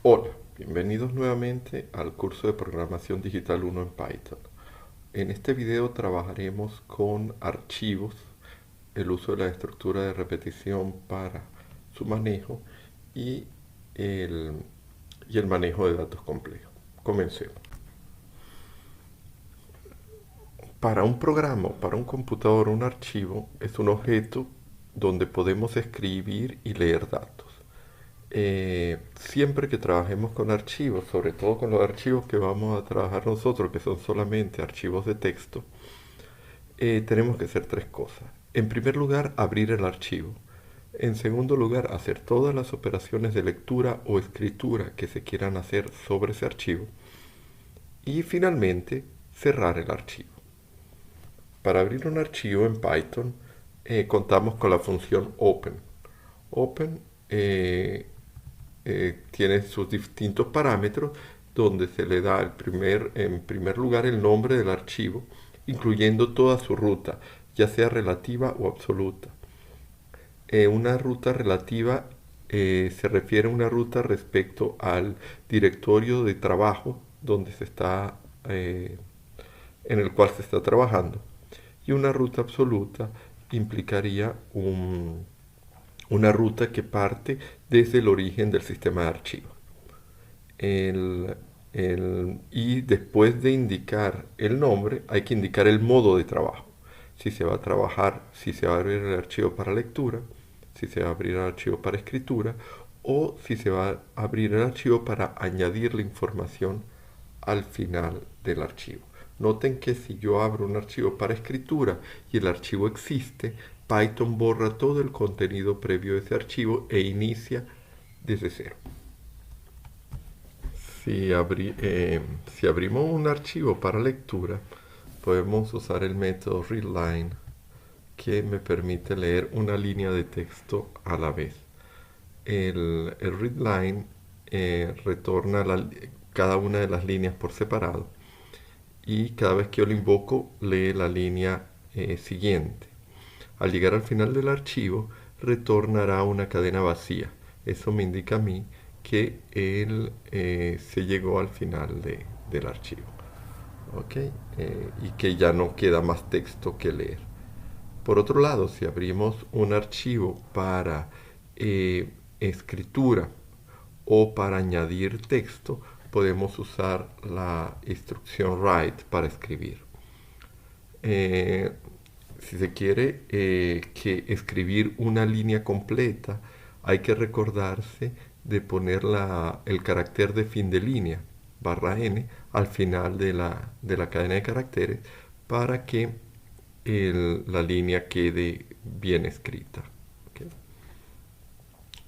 Hola, bienvenidos nuevamente al curso de Programación Digital 1 en Python. En este video trabajaremos con archivos, el uso de la estructura de repetición para su manejo y el, y el manejo de datos complejos. Comencemos. Para un programa, para un computador, un archivo es un objeto donde podemos escribir y leer datos. Siempre que trabajemos con archivos, sobre todo con los archivos que vamos a trabajar nosotros, que son solamente archivos de texto, tenemos que hacer tres cosas. En primer lugar, abrir el archivo. En segundo lugar, hacer todas las operaciones de lectura o escritura que se quieran hacer sobre ese archivo. Y finalmente, cerrar el archivo. Para abrir un archivo en Python, contamos con la función open. Open tiene sus distintos parámetros donde se le da en primer lugar el nombre del archivo, incluyendo toda su ruta, ya sea relativa o absoluta. Una ruta relativa se refiere a una ruta respecto al directorio de trabajo donde se está, en el cual se está trabajando. Y una ruta absoluta implicaría una ruta que parte desde el origen del sistema de archivos. Y después de indicar el nombre, hay que indicar el modo de trabajo. Si se va a trabajar, si se va a abrir el archivo para lectura, si se va a abrir el archivo para escritura, o si se va a abrir el archivo para añadir la información al final del archivo. Noten que si yo abro un archivo para escritura y el archivo existe, Python borra todo el contenido previo de ese archivo e inicia desde cero. Si abrimos un archivo para lectura, podemos usar el método readLine, que me permite leer una línea de texto a la vez. El readLine retorna cada una de las líneas por separado y cada vez que yo lo invoco lee la línea siguiente. Al llegar al final del archivo retornará una cadena vacía. Eso me indica a mí que se llegó al final del archivo. ¿Ok? Y que ya no queda más texto que leer. Por otro lado, si abrimos un archivo para escritura o para añadir texto, podemos usar la instrucción write para escribir. Si se quiere que escribir una línea completa, hay que recordarse de poner el carácter de fin de línea, /n, al final de la cadena de caracteres para que la línea quede bien escrita. ¿Okay?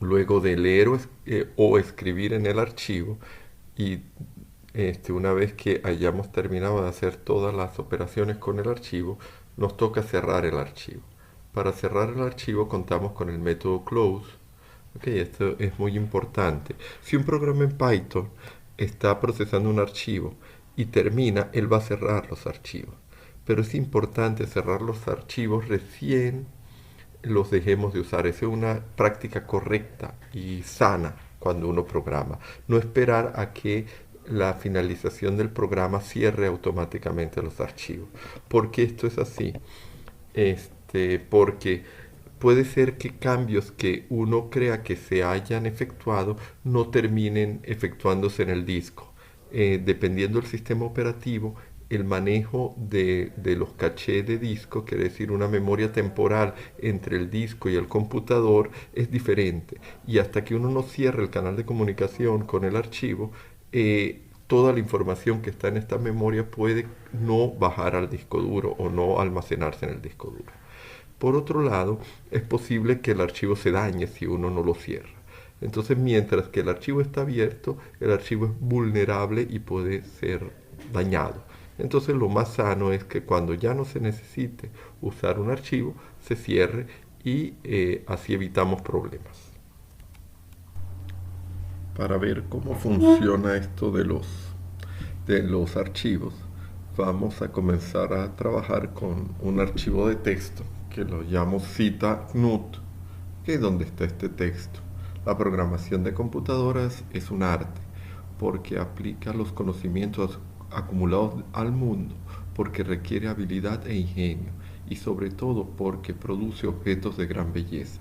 Luego de leer o escribir en el archivo y una vez que hayamos terminado de hacer todas las operaciones con el archivo, nos toca cerrar el archivo. Para cerrar el archivo contamos con el método close. Okay, esto es muy importante. Si un programa en Python está procesando un archivo y termina, él va a cerrar los archivos. Pero es importante cerrar los archivos recién los dejemos de usar. Esa es una práctica correcta y sana cuando uno programa. No esperar a que la finalización del programa cierre automáticamente los archivos. ¿Por qué esto es así? Porque puede ser que cambios que uno crea que se hayan efectuado no terminen efectuándose en el disco. Dependiendo del sistema operativo, el manejo de los cachés de disco, quiere decir una memoria temporal entre el disco y el computador, es diferente. Y hasta que uno no cierre el canal de comunicación con el archivo, toda la información que está en esta memoria puede no bajar al disco duro o no almacenarse en el disco duro. Por otro lado, es posible que el archivo se dañe si uno no lo cierra. Entonces, mientras que el archivo está abierto, el archivo es vulnerable y puede ser dañado. Entonces, lo más sano es que cuando ya no se necesite usar un archivo, se cierre y así evitamos problemas. Para ver cómo funciona esto de los archivos, vamos a comenzar a trabajar con un archivo de texto que lo llamo cita.nut, que es donde está este texto. La programación de computadoras es un arte porque aplica los conocimientos acumulados al mundo, porque requiere habilidad e ingenio, y sobre todo porque produce objetos de gran belleza.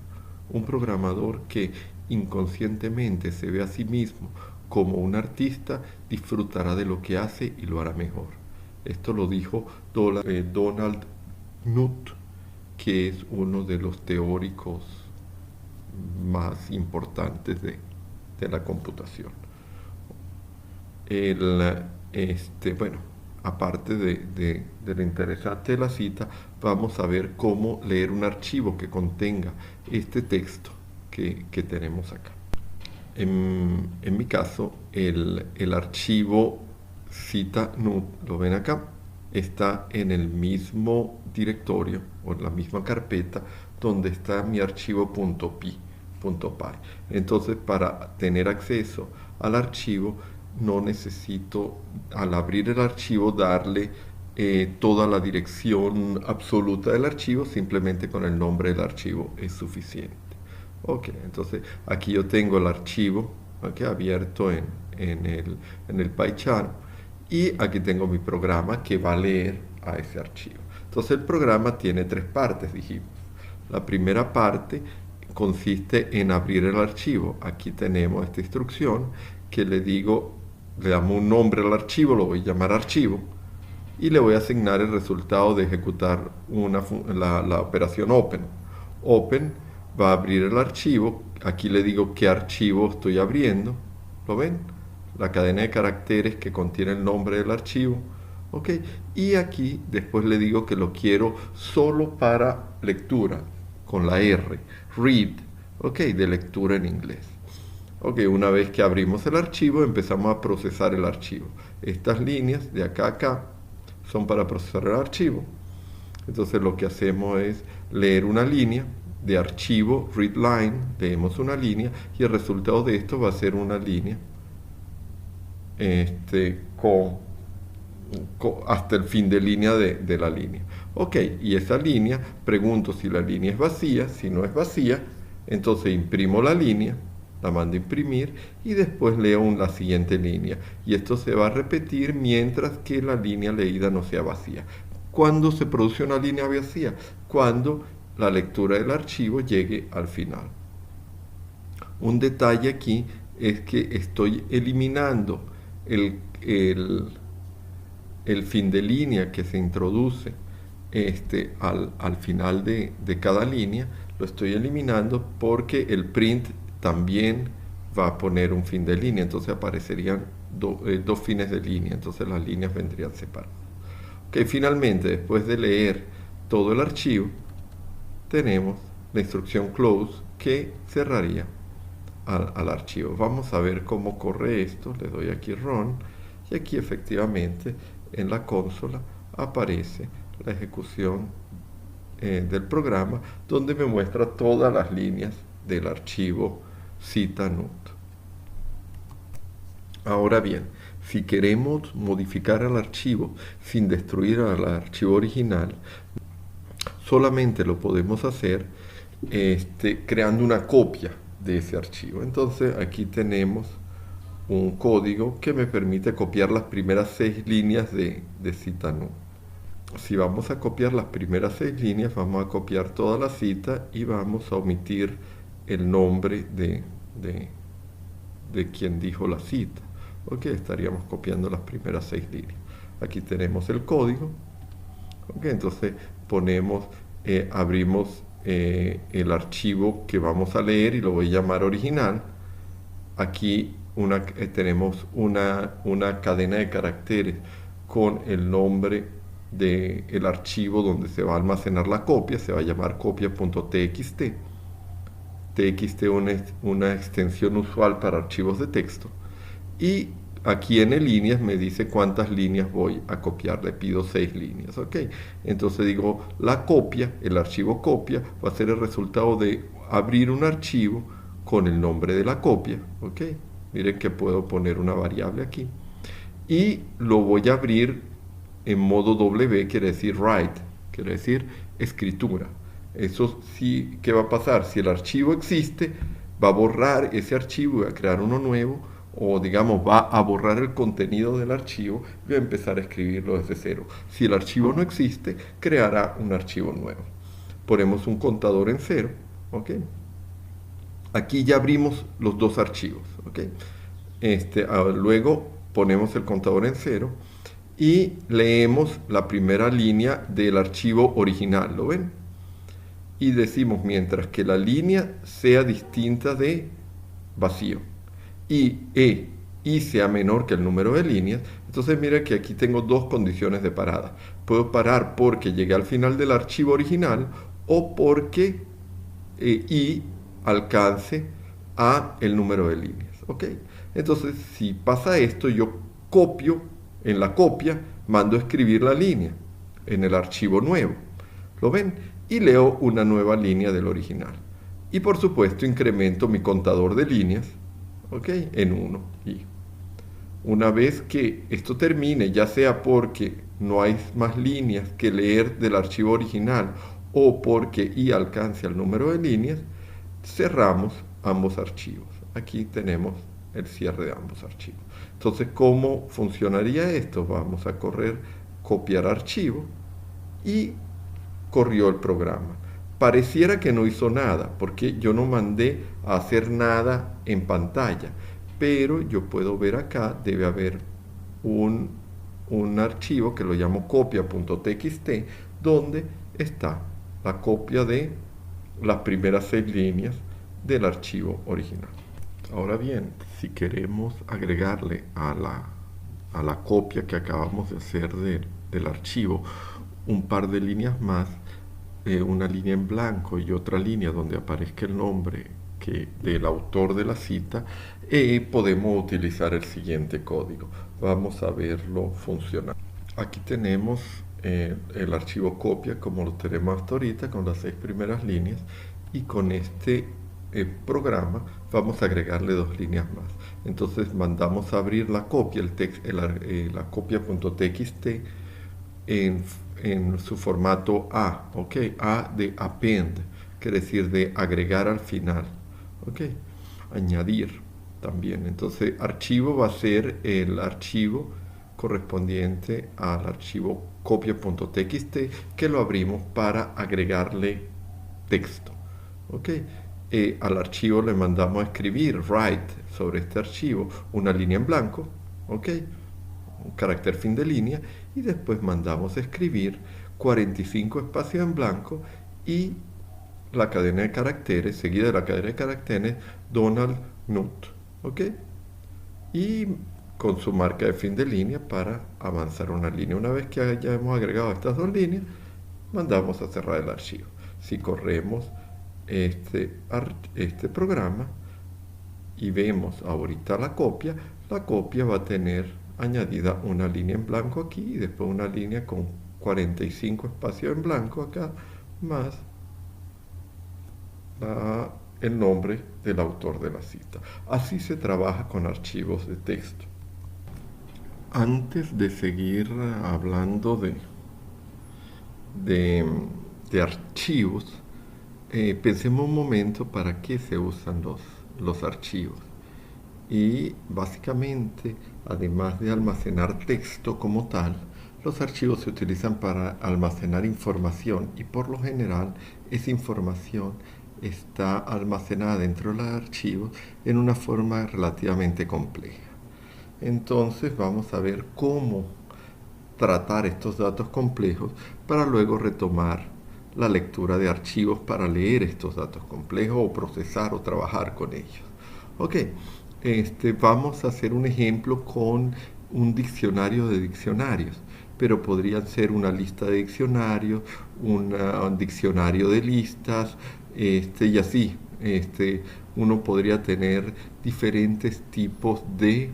Un programador que inconscientemente se ve a sí mismo como un artista disfrutará de lo que hace y lo hará mejor. Esto lo dijo Donald Knuth, que es uno de los teóricos más importantes de la computación. Bueno, aparte de lo interesante de la cita, vamos a ver cómo leer un archivo que contenga este texto que tenemos acá. En mi caso, el archivo cita NUT, lo ven acá, está en el mismo directorio o en la misma carpeta donde está mi archivo .py. Entonces, para tener acceso al archivo, no necesito, al abrir el archivo, darle toda la dirección absoluta del archivo, simplemente con el nombre del archivo es suficiente. Ok, entonces aquí yo tengo el archivo abierto en el PyCharm, y aquí tengo mi programa que va a leer a ese archivo. Entonces el programa tiene tres partes, dijimos. La primera parte consiste en abrir el archivo. Aquí tenemos esta instrucción que le damos un nombre al archivo, lo voy a llamar archivo, y le voy a asignar el resultado de ejecutar la operación open. Open va a abrir el archivo. Aquí le digo qué archivo estoy abriendo. ¿Lo ven? La cadena de caracteres que contiene el nombre del archivo. ¿Ok? Y aquí después le digo que lo quiero solo para lectura, con la R. Read. ¿Ok? De lectura en inglés. Ok, una vez que abrimos el archivo, empezamos a procesar el archivo. Estas líneas de acá a acá son para procesar el archivo. Entonces lo que hacemos es leer una línea de archivo, read line, leemos una línea, y el resultado de esto va a ser una línea hasta el fin de línea de la línea. Ok, y esa línea, pregunto si la línea es vacía. Si no es vacía, entonces imprimo la línea, la mando a imprimir, y después leo la siguiente línea. Y esto se va a repetir mientras que la línea leída no sea vacía. ¿Cuándo se produce una línea vacía? Cuando la lectura del archivo llegue al final. Un detalle aquí es que estoy eliminando el fin de línea que se introduce al final de cada línea. Lo estoy eliminando porque el print también va a poner un fin de línea, entonces aparecerían dos fines de línea, entonces las líneas vendrían separadas. Okay, finalmente, después de leer todo el archivo, tenemos la instrucción close que cerraría al archivo. Vamos a ver cómo corre esto. Le doy aquí run, y aquí efectivamente en la consola aparece la ejecución del programa, donde me muestra todas las líneas del archivo cita.NUT. Ahora bien, si queremos modificar el archivo sin destruir al archivo original, solamente lo podemos hacer creando una copia de ese archivo. Entonces aquí tenemos un código que me permite copiar las primeras 6 líneas de cita.NUT. Si vamos a copiar las primeras 6 líneas, vamos a copiar toda la cita y vamos a omitir el nombre de quien dijo la cita. Ok, estaríamos copiando las primeras 6 líneas. Aquí tenemos el código. Ok, entonces abrimos el archivo que vamos a leer y lo voy a llamar original. Aquí tenemos una cadena de caracteres con el nombre del archivo donde se va a almacenar la copia. Se va a llamar copia.txt. TXT es una extensión usual para archivos de texto. Y aquí en líneas me dice cuántas líneas voy a copiar. Le pido 6 líneas. ¿Ok? Entonces digo, la copia, el archivo copia, va a ser el resultado de abrir un archivo con el nombre de la copia. ¿Ok? Miren que puedo poner una variable aquí. Y lo voy a abrir en modo W, quiere decir write, quiere decir escritura. Eso sí, ¿qué va a pasar? Si el archivo existe, va a borrar ese archivo y va a crear uno nuevo, o digamos va a borrar el contenido del archivo y va a empezar a escribirlo desde cero. Si el archivo no existe, creará un archivo nuevo. Ponemos un contador en cero, ¿ok? Aquí ya abrimos los dos archivos, ¿ok? Luego ponemos el contador en cero y leemos la primera línea del archivo original, ¿lo ven? Y decimos, mientras que la línea sea distinta de vacío y sea menor que el número de líneas, entonces mira que aquí tengo dos condiciones de parada. Puedo parar porque llegué al final del archivo original o porque y alcance a el número de líneas, ¿ok? Entonces, si pasa esto, yo copio, en la copia, mando a escribir la línea en el archivo nuevo, ¿lo ven? Y leo una nueva línea del original. Y por supuesto, incremento mi contador de líneas, ¿ok? En 1. Y una vez que esto termine, ya sea porque no hay más líneas que leer del archivo original o porque y alcance al número de líneas, cerramos ambos archivos. Aquí tenemos el cierre de ambos archivos. Entonces, ¿cómo funcionaría esto? Vamos a correr copiar archivo y corrió el programa. Pareciera que no hizo nada, porque yo no mandé a hacer nada en pantalla, pero yo puedo ver acá, debe haber un archivo que lo llamo copia.txt, donde está la copia de las primeras 6 líneas del archivo original. Ahora bien, si queremos agregarle a la copia que acabamos de hacer del archivo un par de líneas más, una línea en blanco y otra línea donde aparezca el nombre del autor de la cita, podemos utilizar el siguiente código. Vamos a verlo funcionar. Aquí tenemos el archivo copia como lo tenemos hasta ahorita con las 6 primeras líneas, y con este programa vamos a agregarle 2 líneas más. Entonces mandamos a abrir la copia, la copia.txt en su formato A, ¿ok? A de append, quiere decir de agregar al final, ¿ok? Añadir también. Entonces, archivo va a ser el archivo correspondiente al archivo copia.txt que lo abrimos para agregarle texto, ¿ok? Al archivo le mandamos a escribir, write, sobre este archivo, una línea en blanco, ¿ok? Un carácter fin de línea, y después mandamos a escribir 45 espacios en blanco y la cadena de caracteres, seguida de la cadena de caracteres, Donald Knuth, ¿ok? Y con su marca de fin de línea para avanzar una línea. Una vez que ya hemos agregado estas 2 líneas, mandamos a cerrar el archivo. Si corremos este programa y vemos ahorita la copia va a tener añadida una línea en blanco aquí y después una línea con 45 espacios en blanco acá, más el nombre del autor de la cita. Así se trabaja con archivos de texto. Antes de seguir hablando de archivos, pensemos un momento para qué se usan los archivos. Y básicamente, además de almacenar texto como tal, los archivos se utilizan para almacenar información, y por lo general esa información está almacenada dentro de los archivos en una forma relativamente compleja. Entonces vamos a ver cómo tratar estos datos complejos para luego retomar la lectura de archivos para leer estos datos complejos o procesar o trabajar con ellos. Ok, vamos a hacer un ejemplo con un diccionario de diccionarios, pero podrían ser una lista de diccionarios, un diccionario de listas, y así. Uno podría tener diferentes tipos de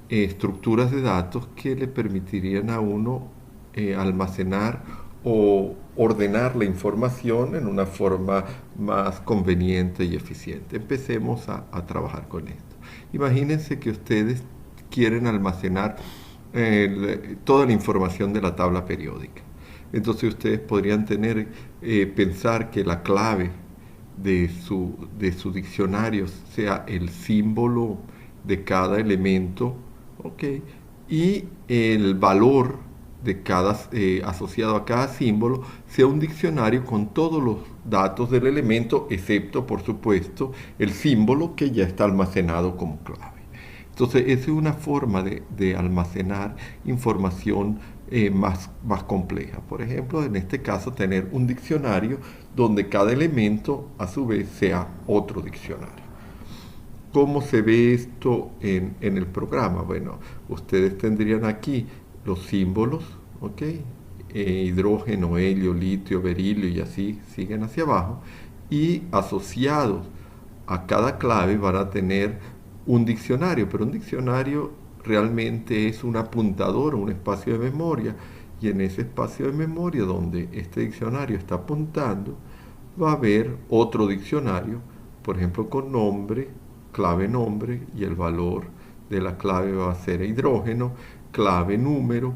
estructuras de datos que le permitirían a uno almacenar o ordenar la información en una forma más conveniente y eficiente. Empecemos a trabajar con esto. Imagínense que ustedes quieren almacenar toda la información de la tabla periódica. Entonces ustedes podrían pensar que la clave de su diccionario sea el símbolo de cada elemento, ¿ok? Y el valor de cada, asociado a cada símbolo sea un diccionario con todos los datos del elemento, excepto, por supuesto, el símbolo que ya está almacenado como clave. Entonces, esa es una forma de almacenar información más compleja. Por ejemplo, en este caso, tener un diccionario donde cada elemento, a su vez, sea otro diccionario. ¿Cómo se ve esto en el programa? Bueno, ustedes tendrían aquí los símbolos, ¿ok? Hidrógeno, helio, litio, berilio y así siguen hacia abajo. Y asociados a cada clave van a tener un diccionario, pero un diccionario realmente es un apuntador, un espacio de memoria. Y en ese espacio de memoria donde este diccionario está apuntando, va a haber otro diccionario, por ejemplo con nombre, clave nombre, y el valor de la clave va a ser hidrógeno, clave número,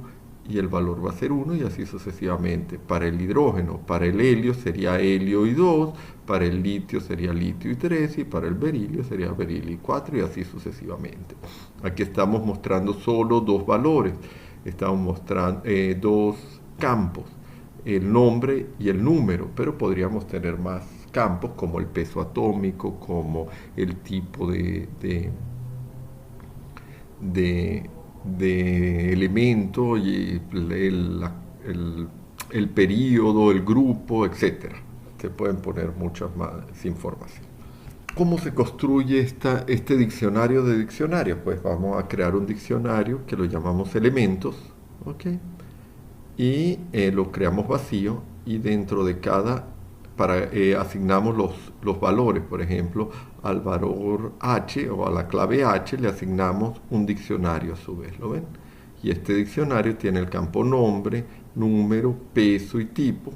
y el valor va a ser 1 y así sucesivamente. Para el hidrógeno, para el helio sería helio y 2, para el litio sería litio y 3 y para el berilio sería berilio y 4 y así sucesivamente. Aquí estamos mostrando solo dos valores, estamos mostrando dos campos, el nombre y el número, pero podríamos tener más campos como el peso atómico, como el tipo de elemento y el periodo, el grupo, etc. Se pueden poner muchas más información. ¿Cómo se construye este diccionario de diccionarios? Pues vamos a crear un diccionario que lo llamamos elementos, ¿ok? Y lo creamos vacío y dentro de cada, asignamos los valores, por ejemplo, al valor H o a la clave H le asignamos un diccionario a su vez, ¿lo ven? Y este diccionario tiene el campo nombre, número, peso y tipo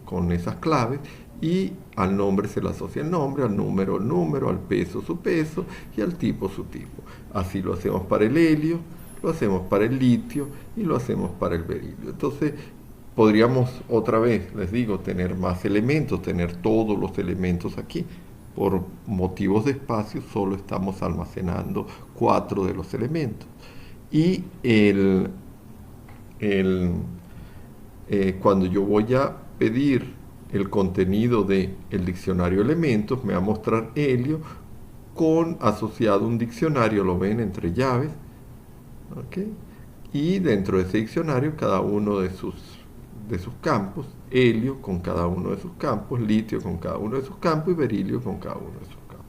con esas claves y al nombre se le asocia el nombre, al número el número, al peso su peso y al tipo su tipo. Así lo hacemos para el helio, lo hacemos para el litio y lo hacemos para el berilio. Entonces podríamos otra vez, les digo, tener más elementos, tener todos los elementos aquí. Por motivos de espacio solo estamos almacenando 4 de los elementos. Y cuando yo voy a pedir el contenido del diccionario elementos, me va a mostrar helio con asociado un diccionario, lo ven entre llaves, ¿okay? Y dentro de ese diccionario cada uno de sus campos, helio con cada uno de sus campos, litio con cada uno de sus campos y berilio con cada uno de sus campos.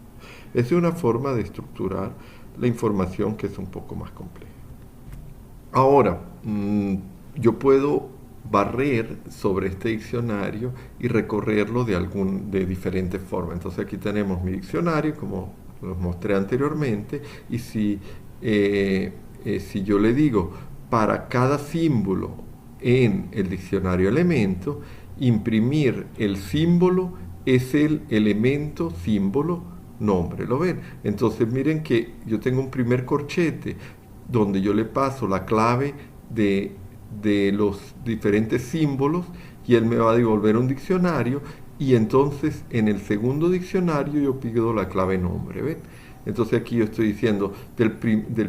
Esa es una forma de estructurar la información que es un poco más compleja. Ahora, yo puedo barrer sobre este diccionario y recorrerlo de diferentes formas. Entonces aquí tenemos mi diccionario, como los mostré anteriormente, y si yo le digo para cada símbolo en el diccionario elemento, imprimir el símbolo es el elemento, símbolo, nombre. ¿Lo ven? Entonces miren que yo tengo un primer corchete donde yo le paso la clave de los diferentes símbolos y él me va a devolver un diccionario y entonces en el segundo diccionario yo pido la clave nombre. ¿Ven? Entonces aquí yo estoy diciendo del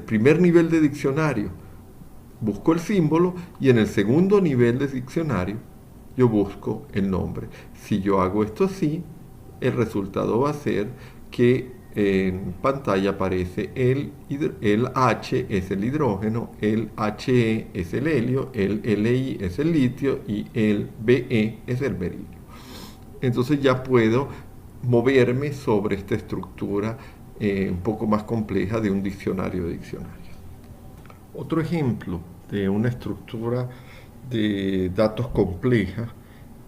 primer nivel de diccionario busco el símbolo y en el segundo nivel de diccionario yo busco el nombre. Si yo hago esto así, el resultado va a ser que en pantalla aparece el H es el hidrógeno, el He es el helio, el Li es el litio y el Be es el berilio. Entonces ya puedo moverme sobre esta estructura un poco más compleja de un diccionario de diccionarios. Otro ejemplo de una estructura de datos compleja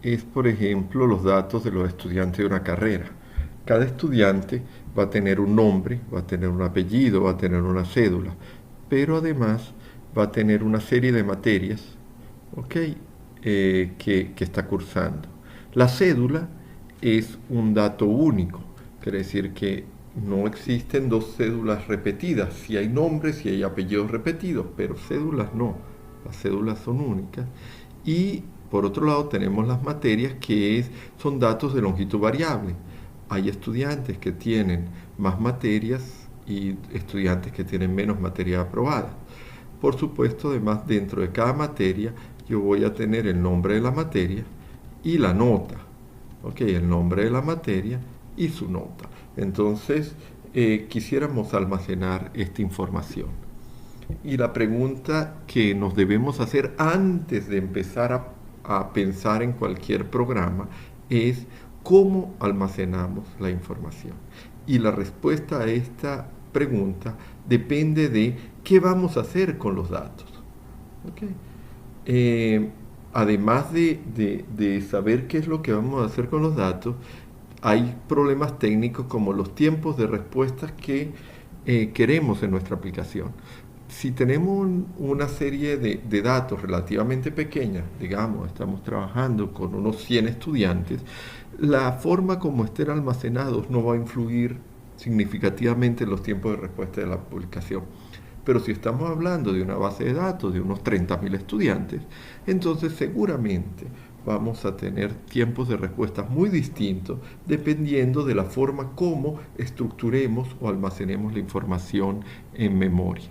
es, por ejemplo, los datos de los estudiantes de una carrera. Cada estudiante va a tener un nombre, va a tener un apellido, va a tener una cédula, pero además va a tener una serie de materias, ¿okay? Que está cursando. La cédula es un dato único, quiere decir que no existen dos cédulas repetidas. Si hay nombres y hay apellidos repetidos, pero cédulas no. Las cédulas son únicas. Y por otro lado tenemos las materias que son datos de longitud variable. Hay estudiantes que tienen más materias y estudiantes que tienen menos materia aprobada. Por supuesto, además, dentro de cada materia yo voy a tener el nombre de la materia y la nota. ¿Ok? El nombre de la materia y su nota. Entonces, quisiéramos almacenar esta información. Y la pregunta que nos debemos hacer antes de empezar a pensar en cualquier programa es ¿cómo almacenamos la información? Y la respuesta a esta pregunta depende de qué vamos a hacer con los datos. ¿Okay? Además de saber qué es lo que vamos a hacer con los datos, hay problemas técnicos como los tiempos de respuestas que queremos en nuestra aplicación. Si tenemos una serie de datos relativamente pequeñas, digamos, estamos trabajando con unos 100 estudiantes, la forma como estén almacenados no va a influir significativamente en los tiempos de respuesta de la publicación. Pero si estamos hablando de una base de datos de unos 30.000 estudiantes, entonces seguramente vamos a tener tiempos de respuesta muy distintos dependiendo de la forma como estructuremos o almacenemos la información en memoria.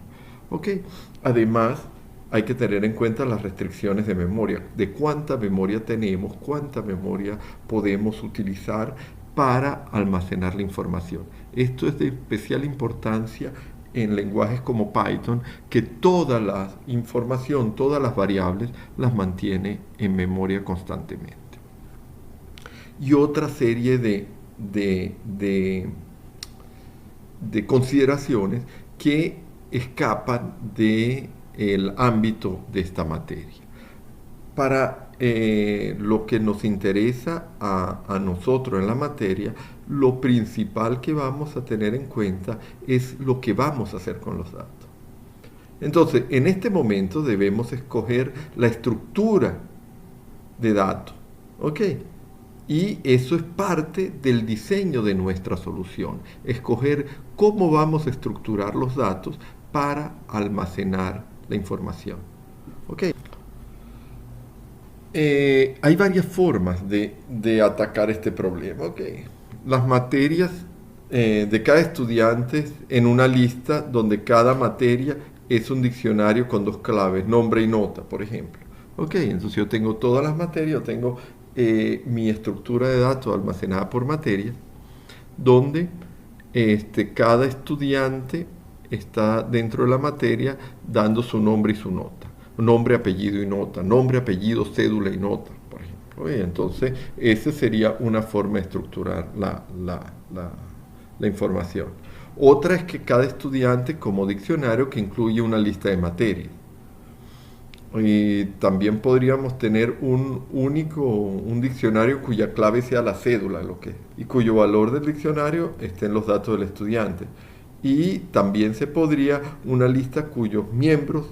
¿Okay? Además, hay que tener en cuenta las restricciones de memoria, de cuánta memoria tenemos, cuánta memoria podemos utilizar para almacenar la información. Esto es de especial importancia en lenguajes como Python, que toda la información, todas las variables, las mantiene en memoria constantemente. Y otra serie de consideraciones que escapan del ámbito de esta materia. Para lo que nos interesa a nosotros en la materia, lo principal que vamos a tener en cuenta es lo que vamos a hacer con los datos. Entonces, en este momento debemos escoger la estructura de datos. ¿Ok? Y eso es parte del diseño de nuestra solución. Escoger cómo vamos a estructurar los datos para almacenar la información. ¿Ok? Hay varias formas de atacar este problema. ¿Okay? Las materias de cada estudiante en una lista donde cada materia es un diccionario con dos claves, nombre y nota, por ejemplo. ¿Okay? Entonces yo tengo todas las materias, yo tengo mi estructura de datos almacenada por materia, donde cada estudiante está dentro de la materia dando su nombre y su nota. Nombre, apellido y nota, nombre, apellido, cédula y nota, por ejemplo. Entonces, esa sería una forma de estructurar la información. Otra es que cada estudiante como diccionario que incluye una lista de materias. Y también podríamos tener un diccionario cuya clave sea la cédula, y cuyo valor del diccionario esté en los datos del estudiante. Y también se podría una lista cuyos miembros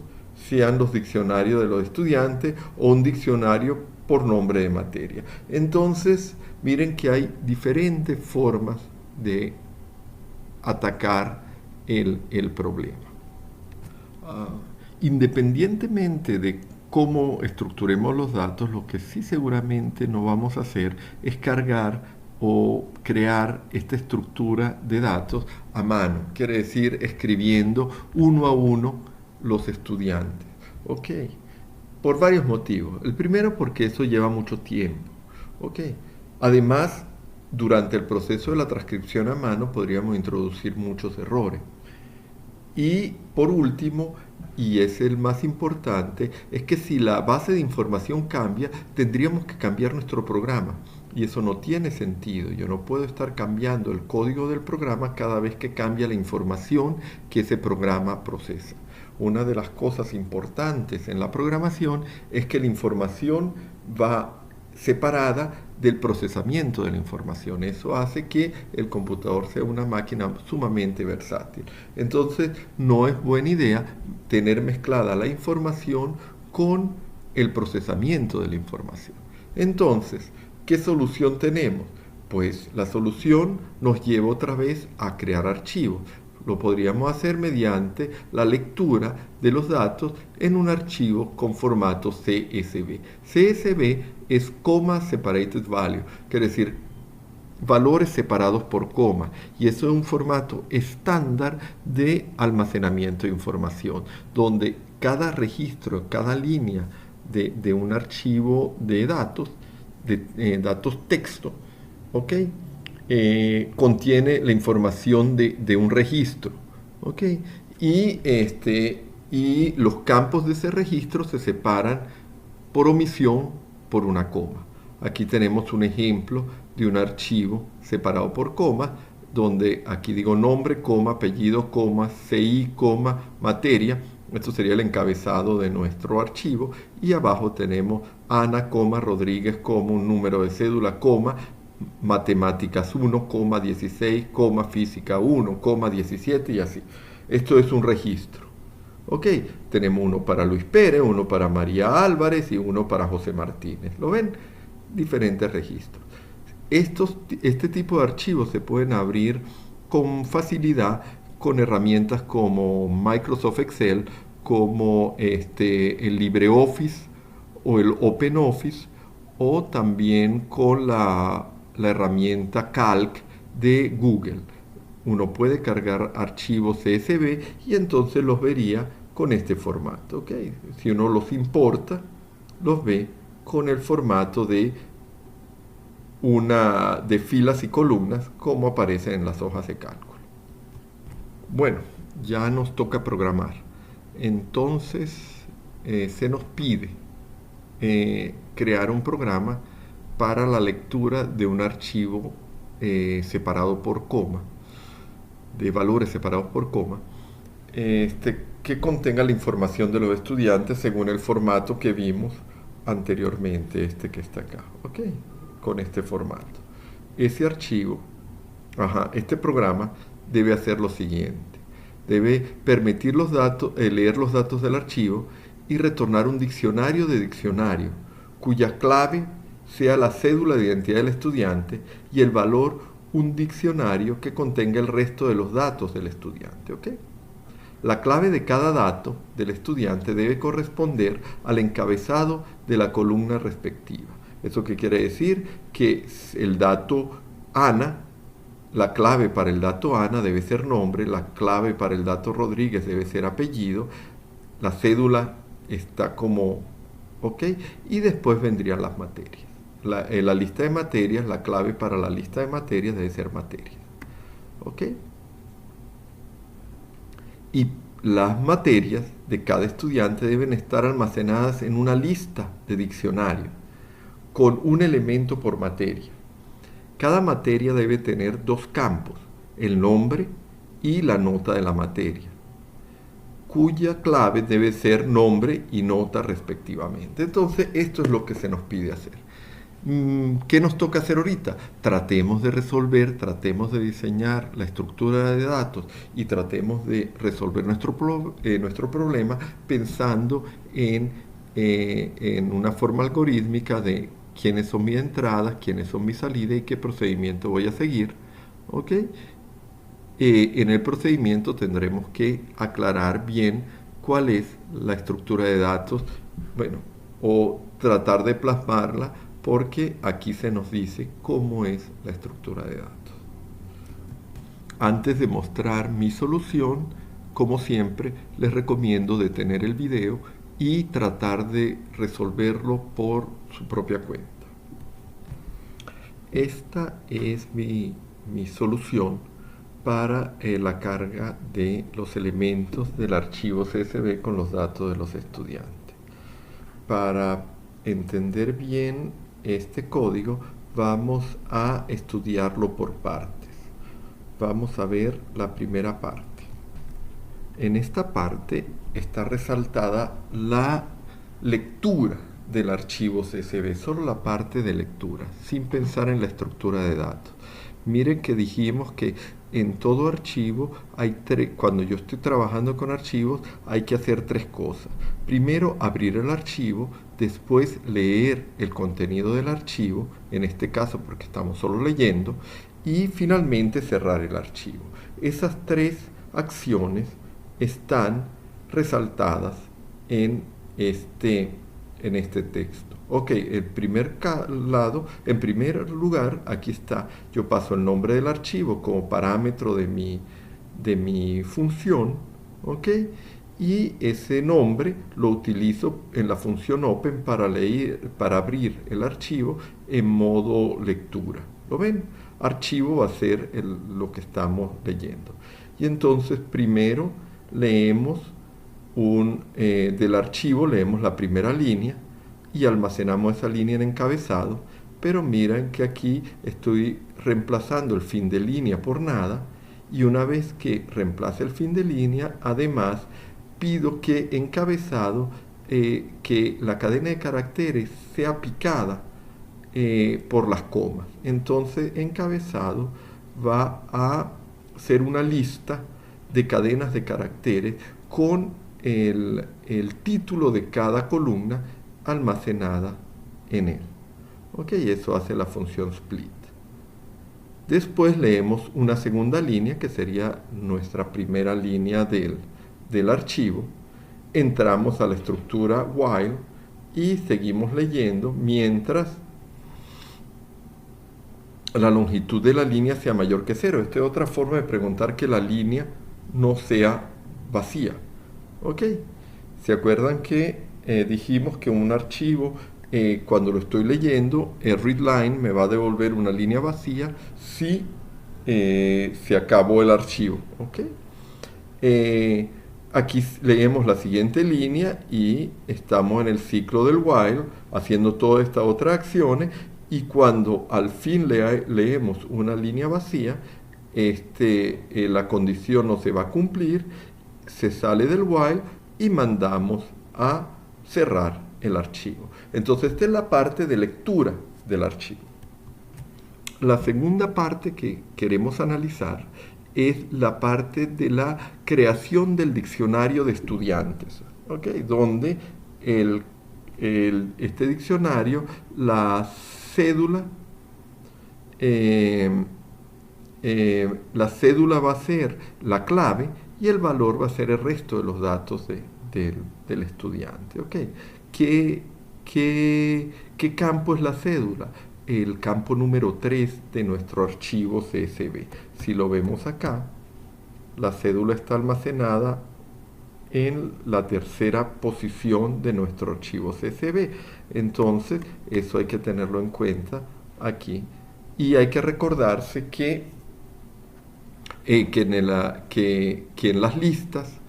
sean los diccionarios de los estudiantes o un diccionario por nombre de materia. Entonces, miren que hay diferentes formas de atacar el problema. Independientemente de cómo estructuremos los datos, lo que sí seguramente no vamos a hacer es cargar o crear esta estructura de datos a mano, quiere decir escribiendo uno a uno los estudiantes. ¿Ok? Por varios motivos. El primero, porque eso lleva mucho tiempo. ¿Ok? Además, durante el proceso de la transcripción a mano podríamos introducir muchos errores. Y por último, y es el más importante, es que si la base de información cambia, tendríamos que cambiar nuestro programa. Y eso no tiene sentido. Yo no puedo estar cambiando el código del programa cada vez que cambia la información que ese programa procesa. Una de las cosas importantes en la programación es que la información va separada del procesamiento de la información. Eso hace que el computador sea una máquina sumamente versátil. Entonces, no es buena idea tener mezclada la información con el procesamiento de la información. Entonces, ¿qué solución tenemos? Pues la solución nos lleva otra vez a crear archivos. Lo podríamos hacer mediante la lectura de los datos en un archivo con formato CSV. CSV es Comma Separated Value, quiere decir valores separados por coma, y eso es un formato estándar de almacenamiento de información, donde cada registro, cada línea de un archivo de datos, datos texto, ¿ok? Contiene la información de un registro, ¿ok? Y los campos de ese registro se separan por omisión por una coma. Aquí tenemos un ejemplo de un archivo separado por coma, donde aquí digo nombre, coma, apellido, coma, CI, coma, materia. Esto sería el encabezado de nuestro archivo. Y abajo tenemos Ana, coma, Rodríguez, coma, un número de cédula, coma, matemáticas 1, 16, física 1, 17 y así. Esto es un registro. Ok, tenemos uno para Luis Pérez, uno para María Álvarez y uno para José Martínez. ¿Lo ven? Diferentes registros. Este tipo de archivos se pueden abrir con facilidad con herramientas como Microsoft Excel, como el LibreOffice o el OpenOffice, o también con la herramienta Calc de Google. Uno puede cargar archivos CSV y entonces los vería con este formato. ¿Okay? Si uno los importa, los ve con el formato de filas y columnas, como aparece en las hojas de cálculo. Bueno, ya nos toca programar. Entonces se nos pide crear un programa para la lectura de un archivo separado por coma, de valores separados por coma, que contenga la información de los estudiantes según el formato que vimos anteriormente, que está acá, ¿ok? Con este formato. Ese archivo, este programa debe hacer lo siguiente: debe permitir leer los datos del archivo y retornar un diccionario de diccionario, cuya clave sea la cédula de identidad del estudiante y el valor un diccionario que contenga el resto de los datos del estudiante. ¿Ok? La clave de cada dato del estudiante debe corresponder al encabezado de la columna respectiva. ¿Eso qué quiere decir? Que el dato Ana, la clave para el dato Ana debe ser nombre, la clave para el dato Rodríguez debe ser apellido, la cédula está como ¿ok? Y después vendrían las materias. La lista de materias, la clave para la lista de materias debe ser materias. ¿Ok? Y las materias de cada estudiante deben estar almacenadas en una lista de diccionario, con un elemento por materia. Cada materia debe tener dos campos, el nombre y la nota de la materia, cuya clave debe ser nombre y nota respectivamente. Entonces, esto es lo que se nos pide hacer. ¿Qué nos toca hacer ahorita? Tratemos de resolver, tratemos de diseñar la estructura de datos y tratemos de resolver nuestro problema pensando en una forma algorítmica de quiénes son mis entradas, quiénes son mis salidas y qué procedimiento voy a seguir. ¿Ok? En el procedimiento tendremos que aclarar bien cuál es la estructura de datos, bueno, o tratar de plasmarla, porque aquí se nos dice cómo es la estructura de datos. Antes de mostrar mi solución, como siempre, les recomiendo detener el video y tratar de resolverlo por su propia cuenta. Esta es mi solución para la carga de los elementos del archivo CSV con los datos de los estudiantes. Para entender bien este código, vamos a estudiarlo por partes. Vamos a ver la primera parte. En esta parte está resaltada la lectura del archivo CSV, solo la parte de lectura, sin pensar en la estructura de datos. Miren que dijimos que en todo archivo cuando yo estoy trabajando con archivos hay que hacer tres cosas. Primero, abrir el archivo, después leer el contenido del archivo, en este caso porque estamos solo leyendo, y finalmente cerrar el archivo. Esas tres acciones están resaltadas en este en este texto. Ok, el primer lado, en primer lugar, aquí está, yo paso el nombre del archivo como parámetro de mi función, ok, y ese nombre lo utilizo en la función open para para abrir el archivo en modo lectura. ¿Lo ven? Archivo va a ser lo que estamos leyendo. Y entonces primero leemos del archivo, leemos la primera línea y almacenamos esa línea en encabezado, pero miren que aquí estoy reemplazando el fin de línea por nada, y una vez que reemplace el fin de línea, además pido que encabezado, que la cadena de caracteres sea picada por las comas. Entonces encabezado va a ser una lista de cadenas de caracteres con el título de cada columna almacenada en él. Ok, eso hace la función split. Después leemos una segunda línea que sería nuestra primera línea del archivo. Entramos a la estructura while y seguimos leyendo mientras la longitud de la línea sea mayor que 0. Esta es otra forma de preguntar que la línea no sea vacía. ¿Ok? ¿Se acuerdan que dijimos que un archivo, cuando lo estoy leyendo, el readline me va a devolver una línea vacía si se acabó el archivo? ¿Ok? Aquí leemos la siguiente línea y estamos en el ciclo del while haciendo todas estas otras acciones, y cuando al fin leemos una línea vacía, la condición no se va a cumplir, se sale del while y mandamos a cerrar el archivo. Entonces esta es la parte de lectura del archivo. La segunda parte que queremos analizar es la parte de la creación del diccionario de estudiantes, ¿okay? Donde este diccionario, la cédula va a ser la clave y el valor va a ser el resto de los datos del estudiante. ¿Okay? ¿Qué campo es la cédula? El campo número 3 de nuestro archivo CSV. Si lo vemos acá, la cédula está almacenada en la tercera posición de nuestro archivo CSV. Entonces, eso hay que tenerlo en cuenta aquí. Y hay que recordarse que en las listas,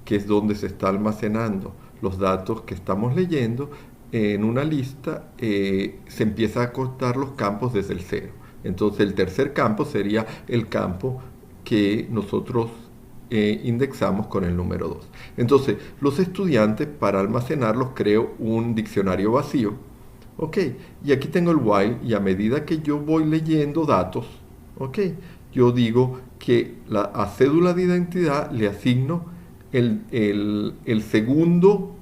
que es donde se está almacenando los datos que estamos leyendo, en una lista se empieza a cortar los campos desde el 0. Entonces el tercer campo sería el campo que nosotros indexamos con el número 2. Entonces los estudiantes, para almacenarlos, creo un diccionario vacío. Ok, y aquí tengo el while, y a medida que yo voy leyendo datos, ok, yo digo que a cédula de identidad le asigno el segundo,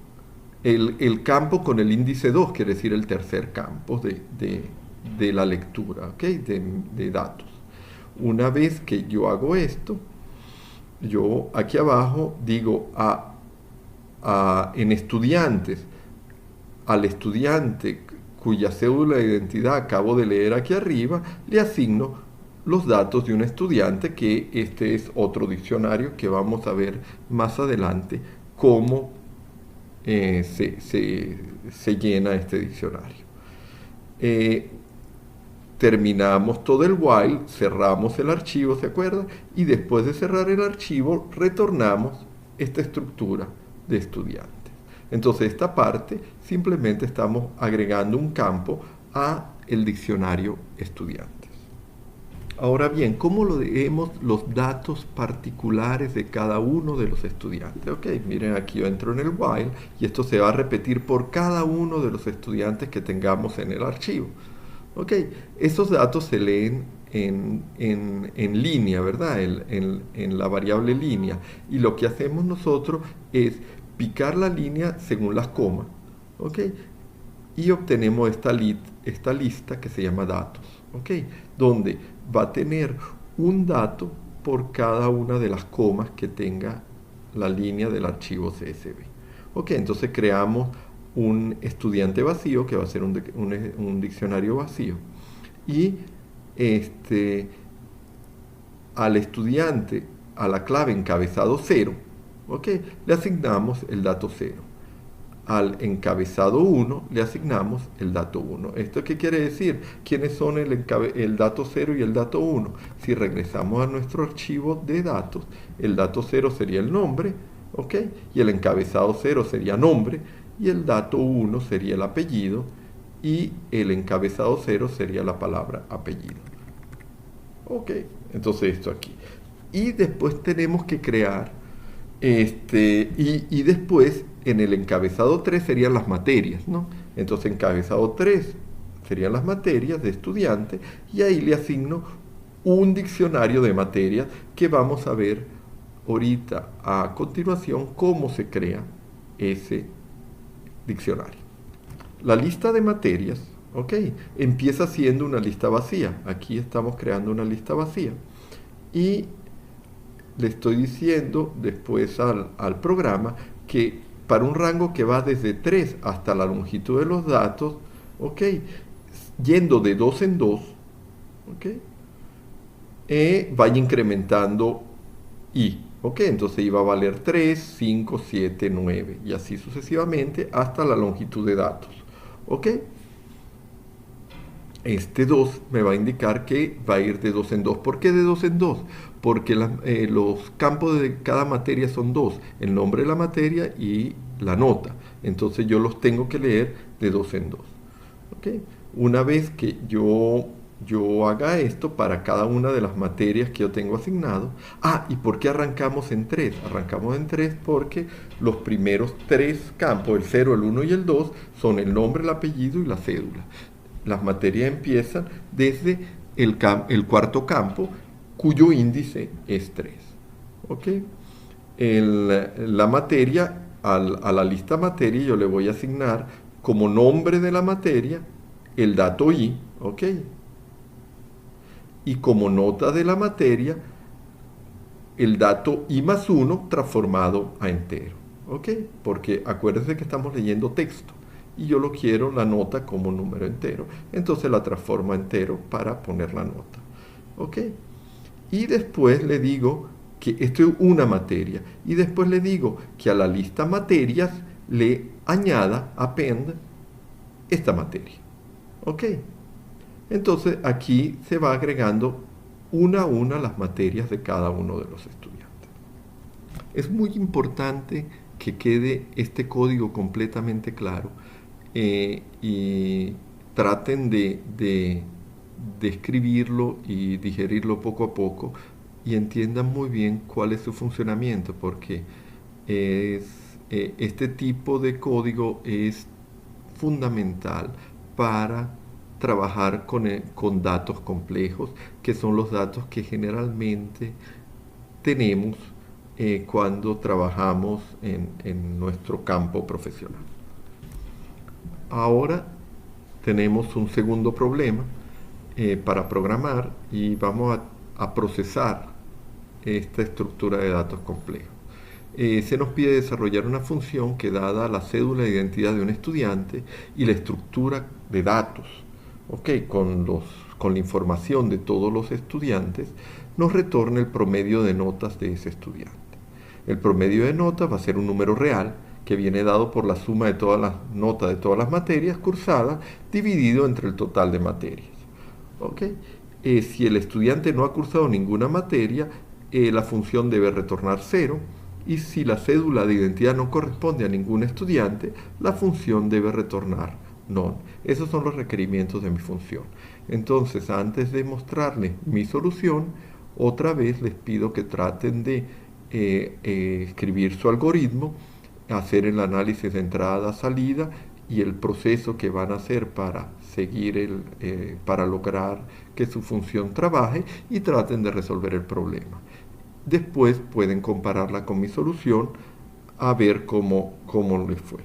el campo con el índice 2, quiere decir el tercer campo de la lectura, ¿ok? De datos. Una vez que yo hago esto, yo aquí abajo digo en estudiantes, al estudiante cuya cédula de identidad acabo de leer aquí arriba, le asigno los datos de un estudiante, que este es otro diccionario que vamos a ver más adelante cómo se llena este diccionario. Terminamos todo el while, cerramos el archivo, ¿se acuerdan? Y después de cerrar el archivo, retornamos esta estructura de estudiantes. Entonces, esta parte simplemente estamos agregando un campo a el diccionario estudiantes. Ahora bien, ¿cómo lo leemos los datos particulares de cada uno de los estudiantes? Ok, miren, aquí yo entro en el while y esto se va a repetir por cada uno de los estudiantes que tengamos en el archivo. Ok, esos datos se leen en línea, ¿verdad? En la variable línea. Y lo que hacemos nosotros es picar la línea según las comas, ¿ok? Y obtenemos esta lista que se llama datos, ¿ok? Donde va a tener un dato por cada una de las comas que tenga la línea del archivo CSV. Ok, entonces creamos un estudiante vacío, que va a ser un diccionario vacío. Y al estudiante, a la clave encabezado 0, ¿ok?, le asignamos el dato 0. Al encabezado 1 le asignamos el dato 1. ¿Esto qué quiere decir? ¿Quiénes son el dato 0 y el dato 1? Si regresamos a nuestro archivo de datos, el dato 0 sería el nombre, ¿ok?, y el encabezado 0 sería nombre, y el dato 1 sería el apellido, y el encabezado 0 sería la palabra apellido. Ok, entonces esto aquí. Y después tenemos que crear, y después en el encabezado 3 serían las materias, ¿no? Entonces encabezado 3 serían las materias de estudiante, y ahí le asigno un diccionario de materias que vamos a ver ahorita a continuación cómo se crea ese diccionario. La lista de materias, ok, empieza siendo una lista vacía. Aquí estamos creando una lista vacía. Y le estoy diciendo después al programa que para un rango que va desde 3 hasta la longitud de los datos, ok, yendo de 2 en 2, ok, vaya incrementando i. Ok, entonces iba a valer 3, 5, 7, 9 y así sucesivamente hasta la longitud de datos. Ok, este 2 me va a indicar que va a ir de 2 en 2. ¿Por qué de 2 en 2? Porque los campos de cada materia son 2, el nombre de la materia y la nota. Entonces yo los tengo que leer de 2 en 2. ¿Okay? Una vez que yo haga esto para cada una de las materias que yo tengo asignado. ¿Y por qué arrancamos en 3? Arrancamos en 3 porque los primeros 3 campos, el 0, el 1 y el 2, son el nombre, el apellido y la cédula. Las materias empiezan desde el cuarto campo, cuyo índice es 3. ¿Ok? La materia, a la lista materia, yo le voy a asignar como nombre de la materia el dato i, ¿ok? Y como nota de la materia, el dato i más 1 transformado a entero, ¿ok? Porque acuérdense que estamos leyendo texto y yo lo quiero la nota como número entero, entonces la transformo a entero para poner la nota, ¿ok? Y después le digo que esto es una materia, y después le digo que a la lista materias le añada, append, esta materia, ¿ok? Entonces aquí se va agregando una a una las materias de cada uno de los estudiantes. Es muy importante que quede este código completamente claro, y traten de escribirlo y digerirlo poco a poco y entiendan muy bien cuál es su funcionamiento, porque este tipo de código es fundamental para trabajar con datos complejos, que son los datos que generalmente tenemos cuando trabajamos en nuestro campo profesional. Ahora tenemos un segundo problema para programar y vamos a procesar esta estructura de datos complejos. Se nos pide desarrollar una función que, dada la cédula de identidad de un estudiante y la estructura de datos, con la información de todos los estudiantes, nos retorne el promedio de notas de ese estudiante. El promedio de notas va a ser un número real que viene dado por la suma de todas las notas de todas las materias cursadas dividido entre el total de materias. Si el estudiante no ha cursado ninguna materia, la función debe retornar 0, y si la cédula de identidad no corresponde a ningún estudiante, la función debe retornar none. Esos son los requerimientos de mi función. Entonces, antes de mostrarles mi solución, otra vez les pido que traten de escribir su algoritmo, hacer el análisis de entrada-salida y el proceso que van a hacer para seguir para lograr que su función trabaje, y traten de resolver el problema. Después pueden compararla con mi solución a ver cómo les fue.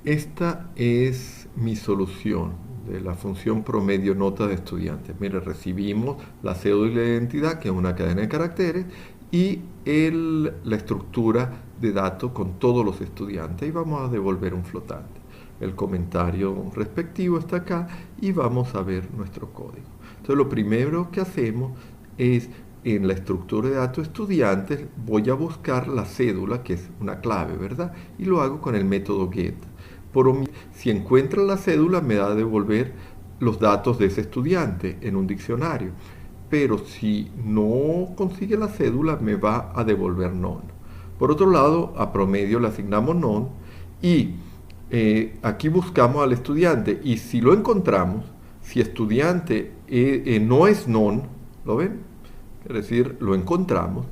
Esta es mi solución de la función promedio nota de estudiantes. Mire, recibimos la cédula de identidad, que es una cadena de caracteres, y la estructura de datos con todos los estudiantes y vamos a devolver un flotante. El comentario respectivo está acá y vamos a ver nuestro código. Entonces lo primero que hacemos es, en la estructura de datos estudiantes, voy a buscar la cédula, que es una clave, ¿verdad? Y lo hago con el método get. Si encuentra la cédula, me da a devolver los datos de ese estudiante en un diccionario. Pero si no consigue la cédula, me va a devolver none. Por otro lado, a promedio le asignamos none y aquí buscamos al estudiante. Y si lo encontramos, si estudiante no es none, ¿lo ven? Es decir, lo encontramos,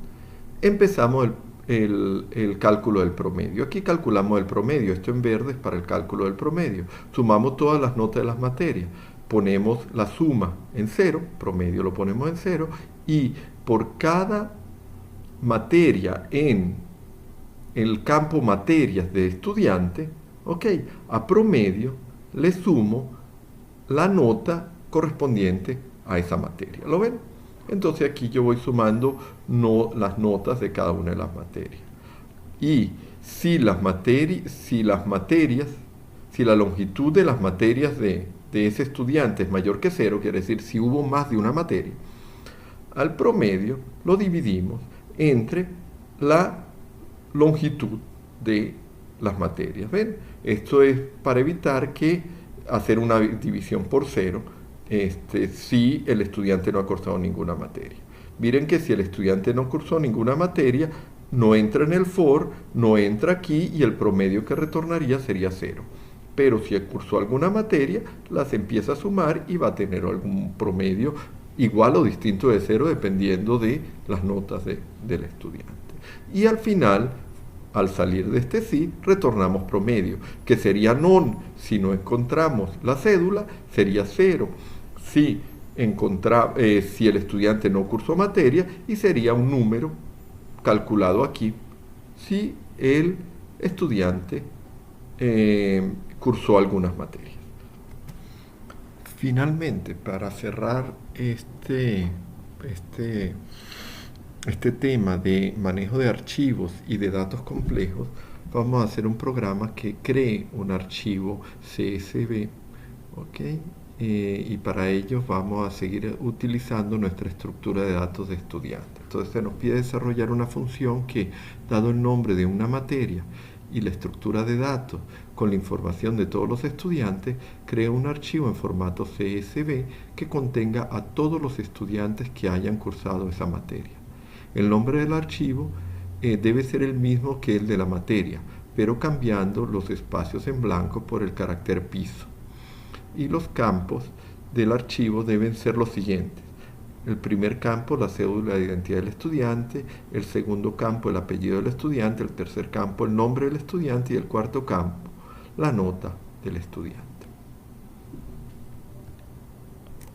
empezamos el cálculo del promedio. Aquí calculamos el promedio, esto en verde es para el cálculo del promedio. Sumamos todas las notas de las materias, ponemos la suma en 0, promedio lo ponemos en 0, y por cada materia en el campo materias de estudiante, a promedio le sumo la nota correspondiente a esa materia. ¿Lo ven? Entonces aquí yo voy sumando las notas de cada una de las materias. Y si la longitud de las materias de ese estudiante es mayor que 0, quiere decir si hubo más de una materia, al promedio lo dividimos entre la longitud de las materias. ¿Ven? Esto es para evitar hacer una división por 0 si el estudiante no ha cursado ninguna materia. Miren que si el estudiante no cursó ninguna materia, no entra en el for, no entra aquí y el promedio que retornaría sería 0. Pero si cursó alguna materia, las empieza a sumar y va a tener algún promedio igual o distinto de 0 dependiendo de las notas del estudiante. Y al final, al salir de este sí, retornamos promedio, que sería none. Si no encontramos la cédula, sería 0. Si el estudiante no cursó materia, y sería un número calculado aquí si el estudiante cursó algunas materias. Finalmente, para cerrar este tema de manejo de archivos y de datos complejos, vamos a hacer un programa que cree un archivo CSV, y para ello vamos a seguir utilizando nuestra estructura de datos de estudiante. Entonces se nos pide desarrollar una función que, dado el nombre de una materia y la estructura de datos con la información de todos los estudiantes, crea un archivo en formato CSV que contenga a todos los estudiantes que hayan cursado esa materia. El nombre del archivo debe ser el mismo que el de la materia, pero cambiando los espacios en blanco por el carácter piso. Y los campos del archivo deben ser los siguientes: el primer campo, la cédula de identidad del estudiante; el segundo campo, el apellido del estudiante; el tercer campo, el nombre del estudiante; y el cuarto campo, la nota del estudiante.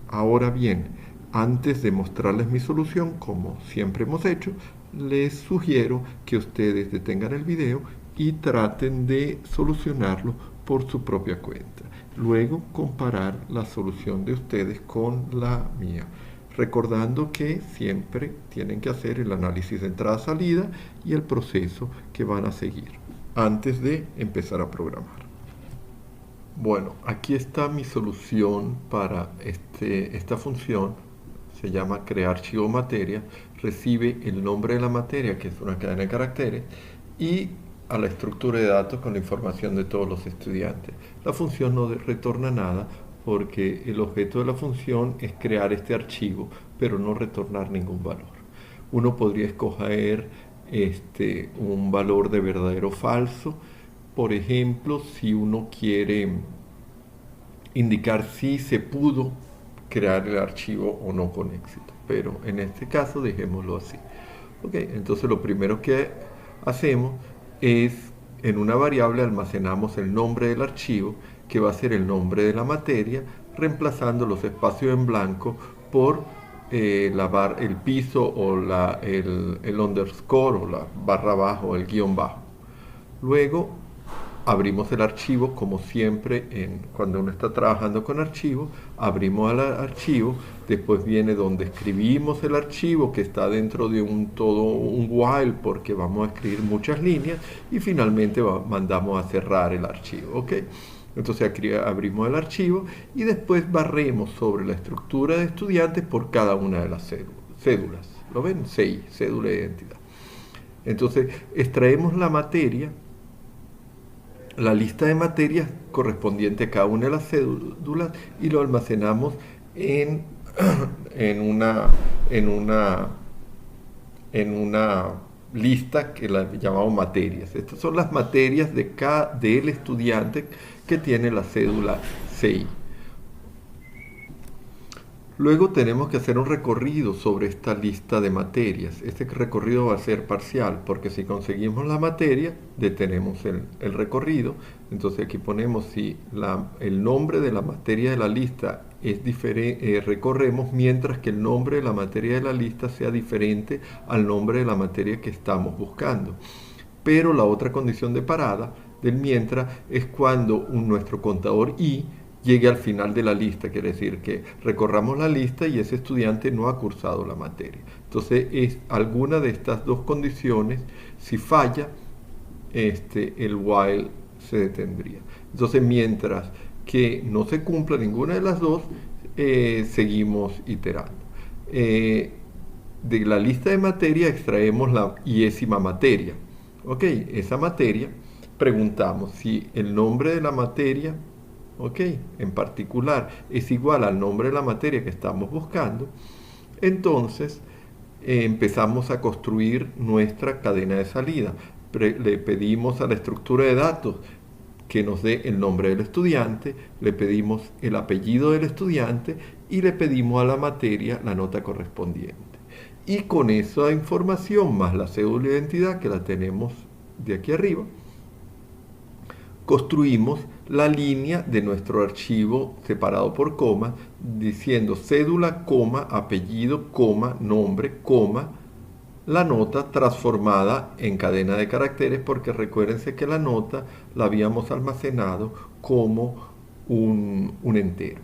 Ahora bien, antes de mostrarles mi solución, como siempre hemos hecho, les sugiero que ustedes detengan el video y traten de solucionarlo por su propia cuenta. Luego comparar la solución de ustedes con la mía, recordando que siempre tienen que hacer el análisis de entrada-salida y el proceso que van a seguir antes de empezar a programar. Bueno, aquí está mi solución para esta función. Se llama crear archivo materia, recibe el nombre de la materia, que es una cadena de caracteres, y a la estructura de datos con la información de todos los estudiantes. La función no retorna nada porque el objeto de la función es crear este archivo, pero no retornar ningún valor. Uno podría escoger un valor de verdadero o falso. Por ejemplo, si uno quiere indicar si se pudo crear el archivo o no con éxito, pero en este caso dejémoslo así. Entonces lo primero que hacemos es, en una variable almacenamos el nombre del archivo, que va a ser el nombre de la materia, reemplazando los espacios en blanco por el piso o el underscore o la barra bajo, el guión bajo. Luego abrimos el archivo, como siempre, cuando uno está trabajando con archivos, abrimos el archivo, después viene donde escribimos el archivo, que está dentro de todo un while, porque vamos a escribir muchas líneas, y finalmente mandamos a cerrar el archivo, ¿ok? Entonces aquí abrimos el archivo y después barremos sobre la estructura de estudiantes por cada una de las cédulas. ¿Lo ven? 6, cédula de identidad. Entonces extraemos la materia, la lista de materias correspondiente a cada una de las cédulas y lo almacenamos en una lista que la llamamos materias. Estas son las materias del estudiante que tiene la cédula CI. Luego tenemos que hacer un recorrido sobre esta lista de materias. Este recorrido va a ser parcial, porque si conseguimos la materia, detenemos el recorrido. Entonces aquí ponemos si el nombre de la materia de la lista es diferente, recorremos mientras que el nombre de la materia de la lista sea diferente al nombre de la materia que estamos buscando. Pero la otra condición de parada del mientras es cuando nuestro contador I llegue al final de la lista, quiere decir que recorramos la lista y ese estudiante no ha cursado la materia. Entonces, alguna de estas dos condiciones, si falla, el while se detendría. Entonces, mientras que no se cumpla ninguna de las dos, seguimos iterando. De la lista de materia extraemos la iésima materia. Ok, esa materia, preguntamos si el nombre de la materia, ok, en particular es igual al nombre de la materia que estamos buscando, entonces empezamos a construir nuestra cadena de salida. Le pedimos a la estructura de datos que nos dé el nombre del estudiante, le pedimos el apellido del estudiante y le pedimos a la materia la nota correspondiente. Y con esa información más la cédula de identidad que la tenemos de aquí arriba, construimos la línea de nuestro archivo separado por coma, diciendo cédula, coma, apellido, coma, nombre, coma, la nota transformada en cadena de caracteres, porque recuérdense que la nota la habíamos almacenado como un entero.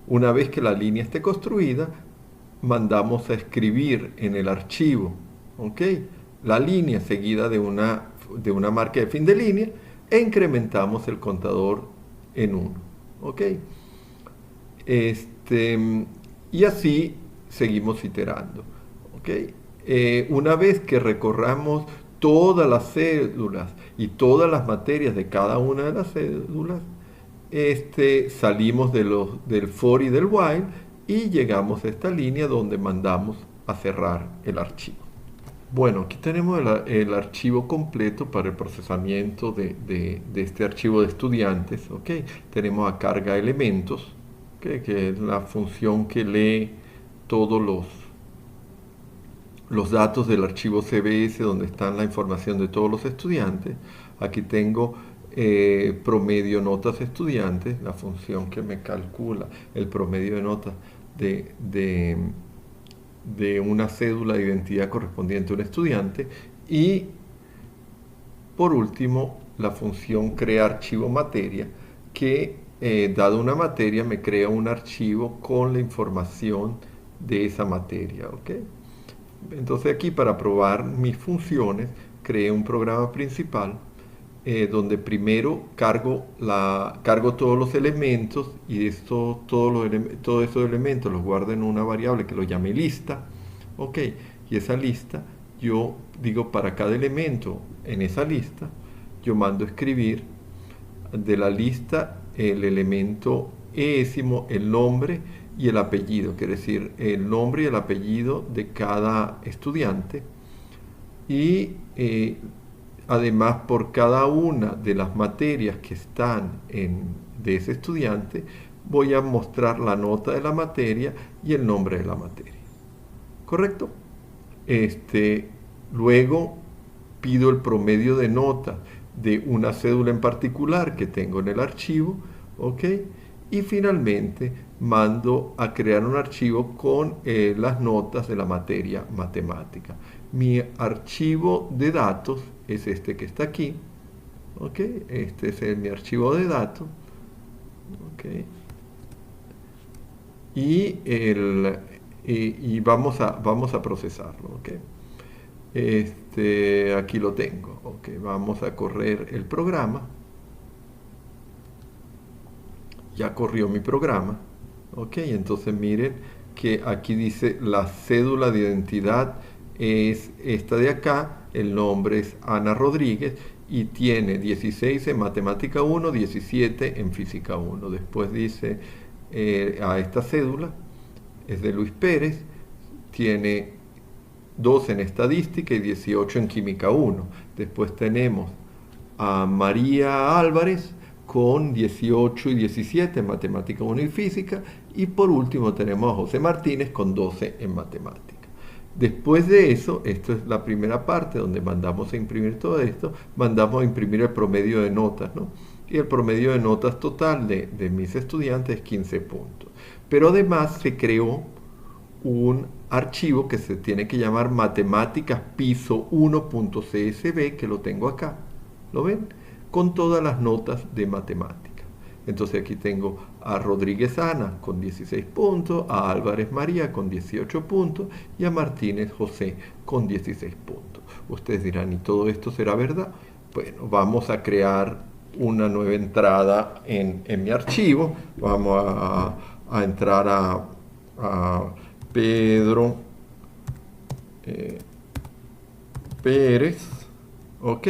Una vez que la línea esté construida, mandamos a escribir en el archivo, ¿ok?, la línea seguida de una marca de fin de línea, e incrementamos el contador en 1. ¿Ok? Y así seguimos iterando. ¿Ok? Una vez que recorramos todas las cédulas y todas las materias de cada una de las cédulas, salimos del for y del while y llegamos a esta línea donde mandamos a cerrar el archivo. Bueno, aquí tenemos el archivo completo para el procesamiento de este archivo de estudiantes. ¿Okay? Tenemos a carga elementos, ¿okay?, que es la función que lee todos los datos del archivo CBS, donde está la información de todos los estudiantes. Aquí tengo promedio notas estudiantes, la función que me calcula el promedio de notas de una cédula de identidad correspondiente a un estudiante. Y por último, la función crea archivo materia, que dado una materia me crea un archivo con la información de esa materia. ¿Okay? Entonces aquí, para probar mis funciones, creé un programa principal donde primero cargo todos los elementos, y todos esos elementos los guardo en una variable que lo llame lista. ¿Ok? Y esa lista, yo digo, para cada elemento en esa lista, yo mando a escribir de la lista el elemento esimo, el nombre y el apellido, quiere decir el nombre y el apellido de cada estudiante. Y además, por cada una de las materias que están de ese estudiante, voy a mostrar la nota de la materia y el nombre de la materia. ¿Correcto? Luego pido el promedio de nota de una cédula en particular que tengo en el archivo. ¿Ok? Y finalmente mando a crear un archivo con las notas de la materia matemática. Mi archivo de datos es este que está aquí. ¿ok? Este es mi archivo de datos, ¿ok? Y, y vamos a procesarlo, ¿ok? Aquí lo tengo, ¿ok? Vamos a correr el programa. Ya corrió mi programa, ¿ok? Entonces miren que aquí dice la cédula de identidad es esta de acá, el nombre es Ana Rodríguez y tiene 16 en matemática 1, 17 en física 1. Después dice a esta cédula, es de Luis Pérez, tiene 2 en estadística y 18 en química 1. Después tenemos a María Álvarez con 18 y 17 en matemática 1 y física. Y por último tenemos a José Martínez con 12 en matemática. Después de eso, esto es la primera parte donde mandamos a imprimir todo esto, mandamos a imprimir el promedio de notas, ¿no? Y el promedio de notas total de mis estudiantes es 15 puntos. Pero además se creó un archivo que se tiene que llamar matemáticas piso 1.csv, que lo tengo acá, ¿lo ven? Con todas las notas de matemática. Entonces aquí tengo a Rodríguez Ana con 16 puntos, a Álvarez María con 18 puntos y a Martínez José con 16 puntos. Ustedes dirán, ¿y todo esto será verdad? Bueno, vamos a crear una nueva entrada en mi archivo. Vamos a entrar a Pedro Pérez, ok,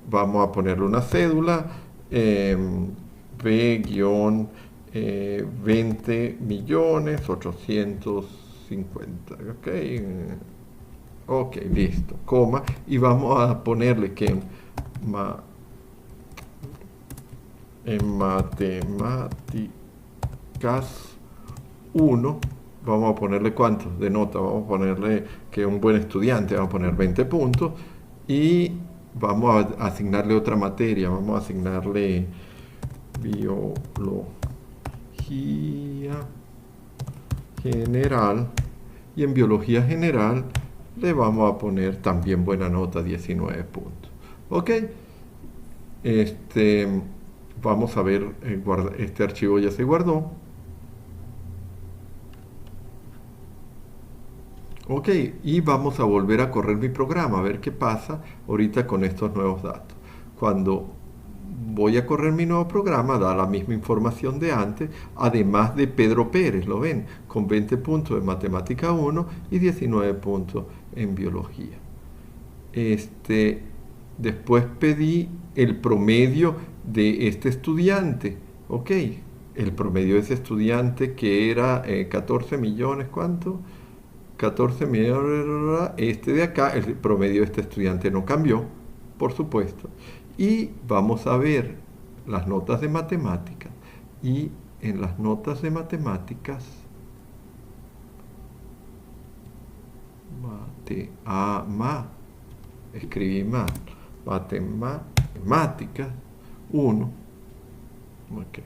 vamos a ponerle una cédula, B-20 millones 850, ok, ok, listo, coma, y vamos a ponerle que en matemáticas 1, vamos a ponerle cuántos de nota, vamos a ponerle que es un buen estudiante, vamos a poner 20 puntos y vamos a asignarle otra materia, vamos a asignarle biología general y en biología general le vamos a poner también buena nota, 19 puntos. Ok, vamos a ver, este archivo ya se guardó. Ok, y vamos a volver a correr mi programa, a ver qué pasa ahorita con estos nuevos datos. Cuando voy a correr mi nuevo programa, da la misma información de antes, además de Pedro Pérez, ¿lo ven? Con 20 puntos en matemática 1 y 19 puntos en biología. Después pedí el promedio de este estudiante, ok, el promedio de ese estudiante que era 14 millones, ¿cuánto? 14 millones, este de acá, el promedio de este estudiante no cambió, por supuesto. Y vamos a ver las notas de matemáticas. Y en las notas de matemáticas, escribí mal, matemáticas 1, okay.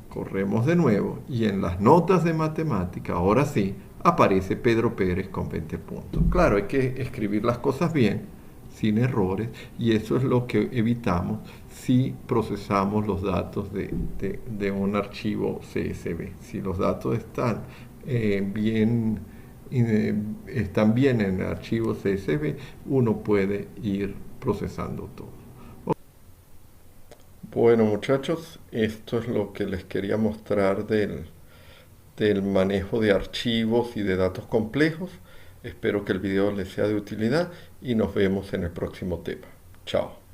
Corremos de nuevo y en las notas de matemática, ahora sí, aparece Pedro Pérez con 20 puntos. Claro, hay que escribir las cosas bien, sin errores, y eso es lo que evitamos si procesamos los datos de un archivo CSV. Si los datos están están bien en el archivo CSV, uno puede ir procesando todo. Bueno, muchachos, esto es lo que les quería mostrar del manejo de archivos y de datos complejos. Espero que el video les sea de utilidad y nos vemos en el próximo tema. Chao.